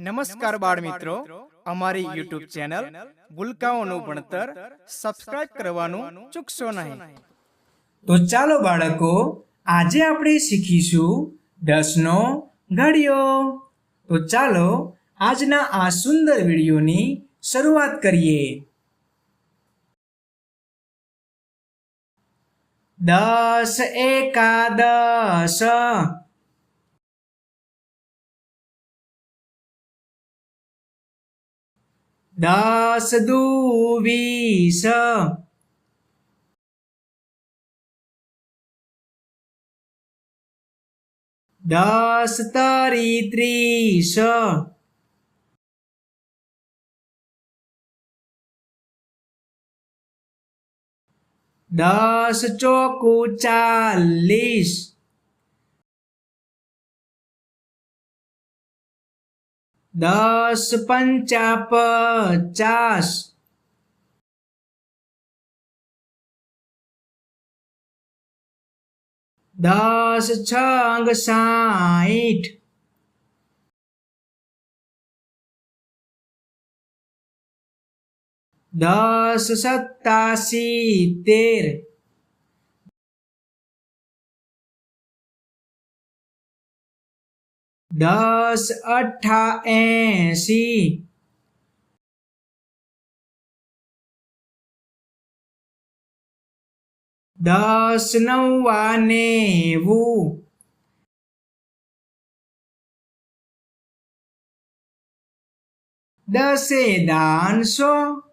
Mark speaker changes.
Speaker 1: નમસ્કાર બાળ મિત્રો, અમારી યુટ્યુબ ચેનલ ભૂલકાઓનું ભણતર સબસ્ક્રાઇબ કરવાનું ચૂકશો નહીં।
Speaker 2: તો ચાલો બાળકો, આજે આપણે શીખીશું 10 નો ઘડિયો। તો ચાલો આજના આ સુંદર વિડીયોની શરૂઆત કરીએ। 10 એકા 10, 10 દુ 20, 10 તરી 30, 10 ચોકુ 40, 10 પંચા 50, 10 છંગ 60, 10 સત્તા 70, 10 અઠ્ઠા 80, 10 નવ્વા 90, 10 દાન 100,